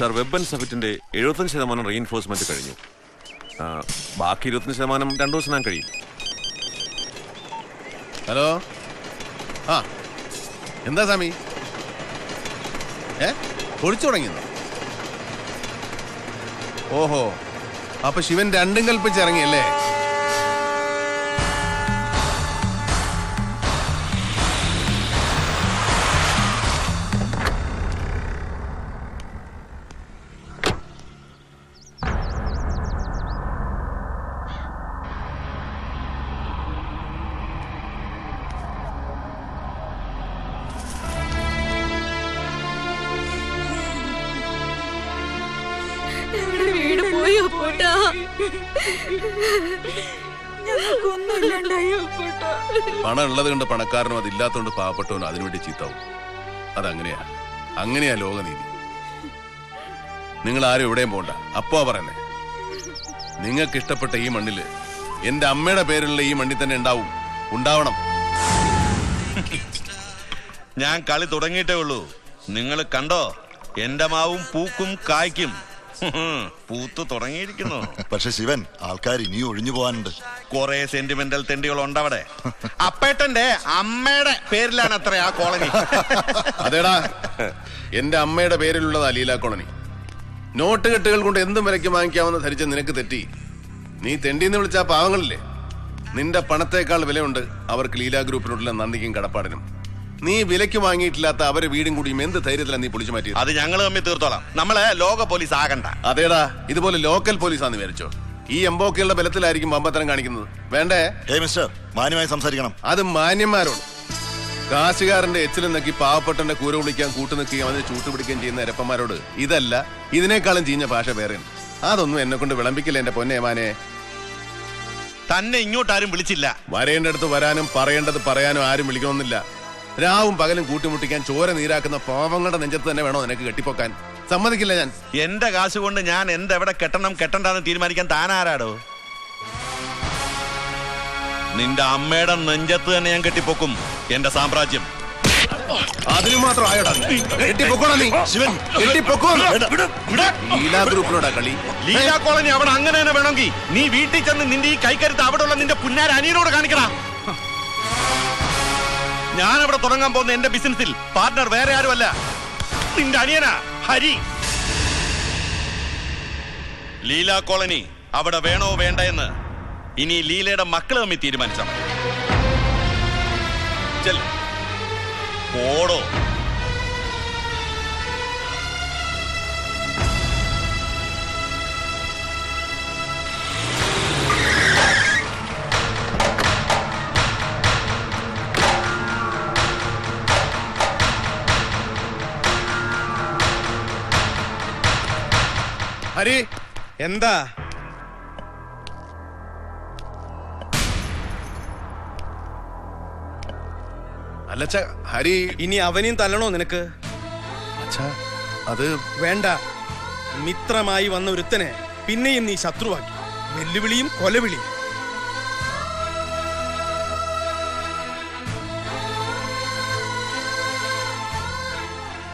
Sir, വെബൻ സഫിറ്റിന്റെ 75% reinforcement കഴിഞ്ഞു. ബാക്കി 25% 2 ദിവസം കഴിയും. ഹലോ, ആ എന്താ സ്വാമി? പൊളിച്ചു തുടങ്ങിയെന്നോ? ഓഹോ, അപ്പൊ ശിവൻ രണ്ടും കൽപ്പിച്ചിറങ്ങിയല്ലേ? പണം ഉള്ളത് കൊണ്ട് പണക്കാരനും അതില്ലാത്തതുകൊണ്ട് പാവപ്പെട്ടവനും അതിനുവേണ്ടി ചീത്താവും. അങ്ങനെയാ ലോകനീതി. നിങ്ങൾ ആരും എവിടെയും പോണ്ട. അപ്പോ പറയുന്നേ, നിങ്ങൾക്ക് ഇഷ്ടപ്പെട്ട ഈ മണ്ണില് എന്റെ അമ്മയുടെ പേരിലുള്ള ഈ മണ്ണിൽ തന്നെ ഉണ്ടാവണം. ഞാൻ കളി തുടങ്ങിയിട്ടേ ഉള്ളൂ. നിങ്ങൾ കണ്ടോ, എന്റെ മാവും പൂക്കും കായ്ക്കും. പൂത്തു തുടങ്ങിയിരിക്കുന്നു. പക്ഷെ ശിവൻ, ആൾക്കാർ ഇനി ഒഴിഞ്ഞു പോകാനുണ്ട്. കുറെ സെന്റിമെന്റൽ തെണ്ടികളുണ്ട് അവിടെ. അപ്പേട്ടന്റെ അമ്മയുടെ പേരിലാണ് അത്ര ആ കോളനി. അതേടാ, എന്റെ അമ്മയുടെ പേരിലുള്ളതാ ലീല കോളനി. നോട്ട് കെട്ടുകൾ കൊണ്ട് എന്തും വിലയ്ക്ക് വാങ്ങിക്കാമെന്ന് ധരിച്ച നിനക്ക് തെറ്റി. നീ തെണ്ടിന്ന് വിളിച്ച ആ പാവങ്ങളില്ലേ, നിന്റെ പണത്തേക്കാൾ വിലയുണ്ട് അവർക്ക് ലീല ഗ്രൂപ്പിനോടുള്ള നന്ദിക്കും കടപ്പാടിനും. നീ വിലയ്ക്ക് വാങ്ങിയിട്ടില്ലാത്ത അവരെ വീടും കൂടിയും എന്ത് ധൈര്യത്തിലാണ് നീ പൊളിച്ചു മാറ്റിയത്? അത് ഞങ്ങൾ തമ്മിൽ തീർത്തോളാം. നമ്മളെ ലോക പോലീസ് ആകണ്ട. അതേടാ, ഇതുപോലെ ലോക്കൽ പോലീസാന്ന് വിചാരിച്ചോ? ഈ എംബോക്കയുടെ ബലത്തിലായിരിക്കും വമ്പത്തരം കാണിക്കുന്നത്. വേണ്ടേ? മിസ്റ്റർ, മാന്യമായി സംസാരിക്കണം. അത് മാന്യന്മാരോട്. കാശുകാരന്റെ എച്ചിലും നക്കി പാവപ്പെട്ടന്റെ കൂര വിളിക്കാൻ കൂട്ടുനിൽക്കുകയും അതിന് ചൂട്ടുപിടിക്കുകയും ചെയ്യുന്ന എരപ്പന്മാരോട് ഇതല്ല, ഇതിനേക്കാളും ചീഞ്ഞ ഭാഷ വേറെയാണ്. അതൊന്നും എന്നെ കൊണ്ട് വിളമ്പിക്കില്ല എന്റെ പൊന്നേമാനെ. തന്നെ ഇങ്ങോട്ടാരും വിളിച്ചില്ല. വരേണ്ടടുത്ത് വരാനും പറയേണ്ടത് പറയാനും ആരും വിളിക്കണമെന്നില്ല. രാവും പകലും കൂട്ടിമുട്ടിക്കാൻ ചോര നീരാക്കുന്ന പാവങ്ങളുടെ നെഞ്ചത്ത് തന്നെ വേണോ നിനക്ക് കെട്ടിപ്പൊക്കാൻ? സമ്മതിക്കില്ല ഞാൻ. എന്റെ കാശ് കൊണ്ട് ഞാൻ എന്തെവിടെ കെട്ടണം കെട്ടണ്ടെന്ന് തീരുമാനിക്കാൻ താനാരാടോ? നിന്റെ അമ്മയുടെ നെഞ്ചത്ത് തന്നെ ഞാൻ കെട്ടിപ്പൊക്കും എന്റെ സാമ്രാജ്യം. അതിന് മാത്രം ആയോടാ കെട്ടിപ്പൊക്കോടാ നീ? ശിവൻ, ലീലാ ഗ്രൂപ്പിനോടാ കളി. ലീലാ കോളനി അവിടെ അങ്ങനെ തന്നെ വേണമെങ്കിൽ നീ വീട്ടിൽ ചെന്ന് നിന്റെ ഈ കൈക്കരുത്ത് അവിടെയുള്ള നിന്റെ പുന്നാര അനിയനോട് കാണിക്കടാ. ഞാൻ അവിടെ തുടങ്ങാൻ പോകുന്ന എന്റെ ബിസിനസിൽ പാർട്ണർ വേറെ ആരുമല്ല, നിന്റെ അനിയനാ ഹരി. ലീലാ കോളനി അവിടെ വേണോ വേണ്ട എന്ന് ഇനി ലീലയുടെ മക്കൾ തമ്മിൽ തീരുമാനിച്ചാൽ മതി. ചെല്ല്, പോടോ. ഹരി, എന്താ? അല്ലച്ച ഹരി, ഇനി അവനെയും തല്ലണോ നിനക്ക്? അത് വേണ്ട. മിത്രമായി വന്ന ഒരുത്തനെ പിന്നെയും നീ ശത്രുവാക്കി. വെല്ലുവിളിയും കൊലവിളിയും.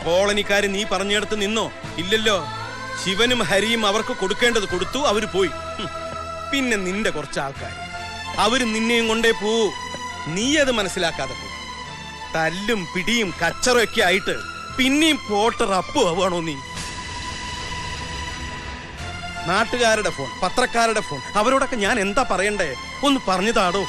കോളനിക്കാര് നീ പറഞ്ഞിടത്ത് നിന്നോ? ഇല്ലല്ലോ. ശിവനും ഹരിയും അവർക്ക് കൊടുക്കേണ്ടത് കൊടുത്തു, അവര് പോയി. പിന്നെ നിന്റെ കുറച്ച് ആൾക്കാർ, അവര് നിന്നെയും കൊണ്ടേ പോവൂ. നീ അത് മനസ്സിലാക്കാതെ പോ. തല്ലും പിടിയും കച്ചറൊക്കെ ആയിട്ട് പിന്നെയും പോട്ട റപ്പ് ആവുകയാണോ നീ? നാട്ടുകാരുടെ ഫോൺ, പത്രക്കാരുടെ ഫോൺ, അവരോടൊക്കെ ഞാൻ എന്താ പറയണ്ടേ? ഒന്ന് പറഞ്ഞു താടോ.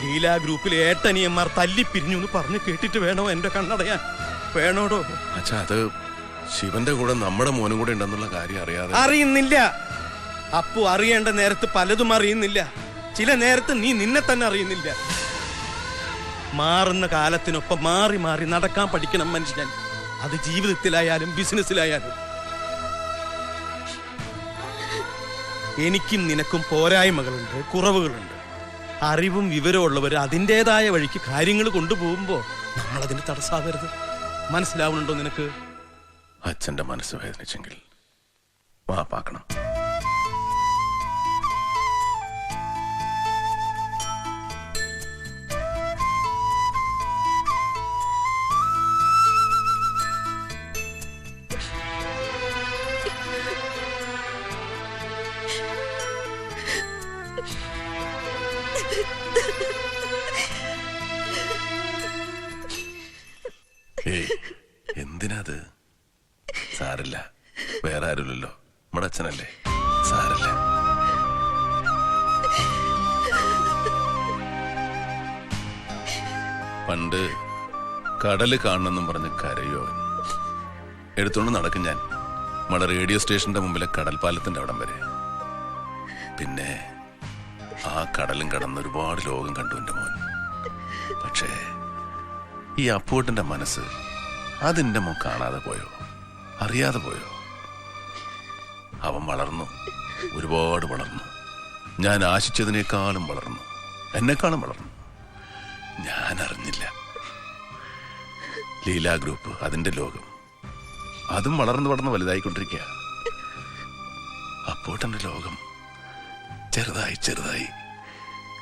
ലീലാ ഗ്രൂപ്പിലെ ഏട്ടനിയന്മാർ തല്ലിപ്പിരിഞ്ഞു എന്ന് പറഞ്ഞു കേട്ടിട്ട് വേണോ എന്റെ കണ്ണടയാൻ? വേണോടോ? അച്ഛാ, അത് ശിവന്റെ കൂടെ നമ്മുടെ മോനും കൂടെ ഉണ്ടെന്നുള്ള കാര്യം അറിയുന്നില്ല. അപ്പു അറിയേണ്ട നേരത്ത് പലതും അറിയുന്നില്ല. ചില നേരത്ത് നീ നിന്നെ തന്നെ അറിയുന്നില്ല. മാറുന്ന കാലത്തിനൊപ്പം മാറി മാറി നടക്കാൻ പഠിക്കണം മനുഷ്യൻ. അത് ജീവിതത്തിലായാലും ബിസിനസ്സിലായാലും. എനിക്കും നിനക്കും പോരായ്മകളുണ്ട്, കുറവുകളുണ്ട്. അറിവും വിവരമുള്ളവർ അതിൻ്റെതായ വഴിക്ക് കാര്യങ്ങൾ കൊണ്ടുപോകുമ്പോൾ നമ്മളതിന് തടസ്സാവരുത്. മനസ്സിലാവുന്നുണ്ടോ നിനക്ക്? അച്ഛന്റെ മനസ്സ് വേദനിച്ചെങ്കിൽ മാപ്പാക്കണം. ഏയ് എന്തിനാത്? സാരില്ല, വേറെ ആരുമില്ലല്ലോ, നമ്മുടെ അച്ഛനല്ലേ, സാരില്ല. പണ്ട് കടല് കാണണമെന്നും പറഞ്ഞ് കരയോ അവൻ. എടുത്തോണ്ട് നടക്കും ഞാൻ നമ്മുടെ റേഡിയോ സ്റ്റേഷന്റെ മുമ്പിലെ കടൽപ്പാലത്തിന്റെ അവിടം വരെ. പിന്നെ ആ കടലും കടന്ന് ഒരുപാട് ലോകം കണ്ടു എൻ്റെ മോൻ. പക്ഷേ ഈ അപ്പൂട്ടന്റെ മനസ്സ് അതെന്റെ മോൻ കാണാതെ പോയോ, അറിയാതെ പോയോ? അവൻ വളർന്നു, ഒരുപാട് വളർന്നു. ഞാൻ ആശിച്ചതിനേക്കാളും വളർന്നു, എന്നെക്കാളും വളർന്നു. ഞാൻ അറിഞ്ഞില്ല. ലീലാ ഗ്രൂപ്പ്, അതിന്റെ ലോകം, അതും വളർന്നു വളർന്ന് വലുതായിക്കൊണ്ടിരിക്കുക. അപ്പോട്ടന്റെ ലോകം ചെറുതായി ചെറുതായി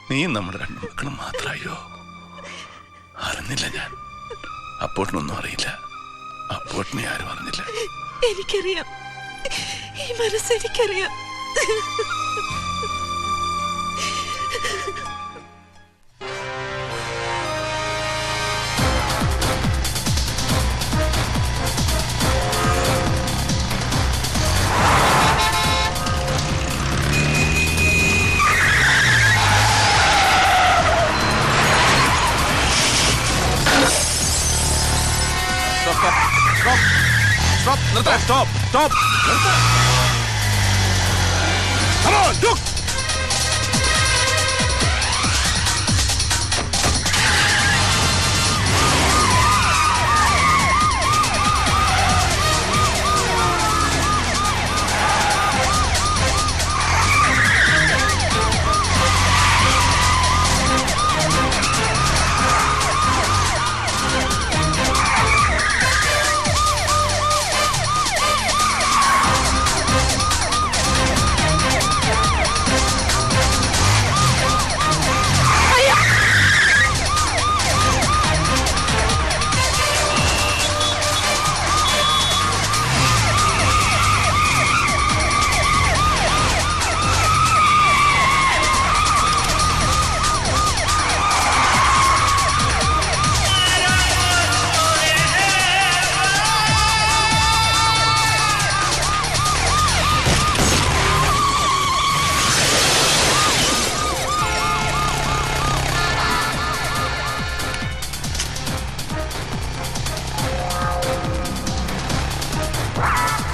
നീ നമ്മുടെ രണ്ടു മക്കളും മാത്രമായോ? അറിഞ്ഞില്ല ഞാൻ. അപ്പോട്ടനൊന്നും അറിയില്ല, അപ്പോട്ടനെ ആരും അറിഞ്ഞില്ല. എനിക്കറിയാം, ഈ മനസ്സ് എനിക്കറിയാം.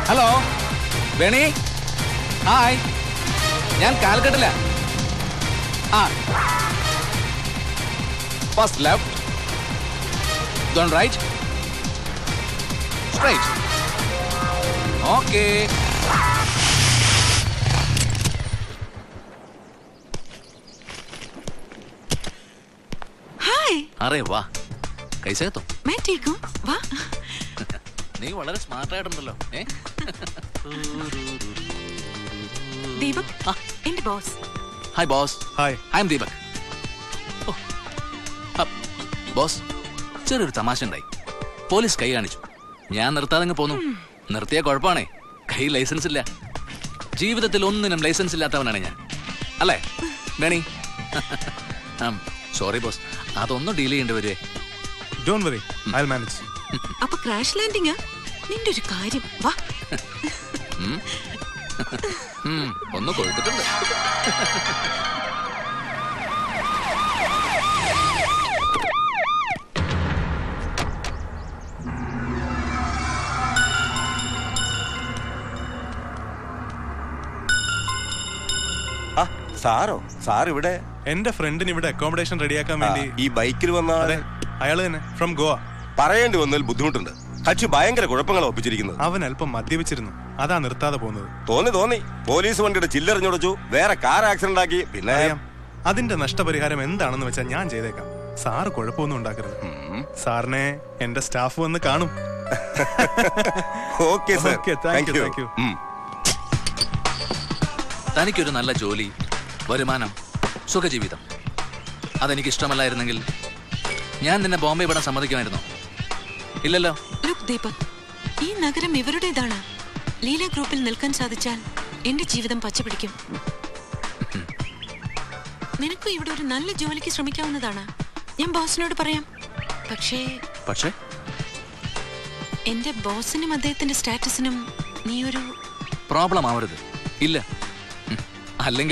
ഹലോ വേണി, ഹായ്, ഞാൻ കാൽക്കട്ടില്ല. First left, then right, straight. Okay. Hi, അറേ വാ, കൈസേ തോ? मैं ठीक हूँ. वाह, നീ വളരെ സ്മാർട്ട് ആയിട്ടുണ്ടല്ലോ. ദീപക്, എന്റെ boss. Hi boss. Hi. I M Deepak. Boss, ചെറിയൊരു തമാശ ഉണ്ടായി. പോലീസ് കൈ കാണിച്ചു, ഞാൻ നിർത്താതെ പോന്നു. നിർത്തിയ കുഴപ്പമാണേ, കൈ ലൈസൻസ് ഇല്ല. ജീവിതത്തിൽ ഒന്നിനും ലൈസൻസ് ഇല്ലാത്തവനാണ് ഞാൻ, അല്ലേ വേണി? സോറി ബോസ്, അതൊന്നും ഡീൽ ചെയ്യേണ്ടി വരുവേ. Don't worry, I will manage. അപ്പൊ ക്രാഷ് ലാൻഡിങ് നിന്റെ ഒരു കാര്യം. വാ, ഒന്ന് കൊഴുത്തിട്ടുണ്ട്. സാറോ? സാർ ഇവിടെ? എന്റെ ഫ്രണ്ടിന് ഇവിടെ അക്കോമഡേഷൻ റെഡിയാക്കാൻ വേണ്ടി. ഈ ബൈക്കിൽ വന്ന അതെ, അയാള് തന്നെ, ഫ്രം ഗോവ. പറയേണ്ടി വന്നതിൽ ബുദ്ധിമുട്ടുണ്ട്. കക്ഷി ഭയങ്കര കുഴപ്പങ്ങളാണ് ഒപ്പിച്ചിരിക്കുന്നത്. അവൻ അല്പം മദ്യപിച്ചിരുന്നു, അതാ നിർത്താതെ പോകുന്നത്. തോന്നി പോലീസ് വണ്ടിയുടെ ചില്ലറിഞ്ഞുടച്ചു, വേറെ കാർ ആക്സിഡന്റ് ആക്കി. പിന്നെ അറിയാം, അതിന്റെ നഷ്ടപരിഹാരം എന്താണെന്ന് വെച്ചാൽ ഞാൻ ചെയ്തേക്കാം. സാറ് കുഴപ്പമൊന്നും ഉണ്ടാക്കരുത്. സാറിനെ എന്റെ സ്റ്റാഫ് വന്ന് കാണും. Okay sir, Okay, thank you, thank you. തനിക്കൊരു നല്ല ജോലി, വരുമാനം, സുഖജീവിതം, അതെനിക്ക് ഇഷ്ടമല്ലായിരുന്നെങ്കിൽ ഞാൻ നിന്നെ ബോംബെ വിടാൻ സമ്മതിക്കുമായിരുന്നു. ഇല്ലല്ലോ. ലുക്ക് ദീപക്, ഈ നഗരം ഇവരുടേതാണ്. ലീല ഗ്രൂപ്പിൽ നിൽക്കാൻ സാധിച്ചാൽ എന്റെ ജീവിതം പച്ചപിടിക്കും. നിനക്കും ഇവിടെ ഒരു നല്ല ജോലിക്ക് ശ്രമിക്കാവുന്നതാണ്. ഞാൻ ബോസിനോട് പറയാം. പക്ഷേ എന്റെ ബോസിനും അദ്ദേഹത്തിന്റെ സ്റ്റാറ്റസിനും നീ ഒരു പ്രോബ്ലം ആവരുത്. ഇല്ല, അല്ലെങ്കിൽ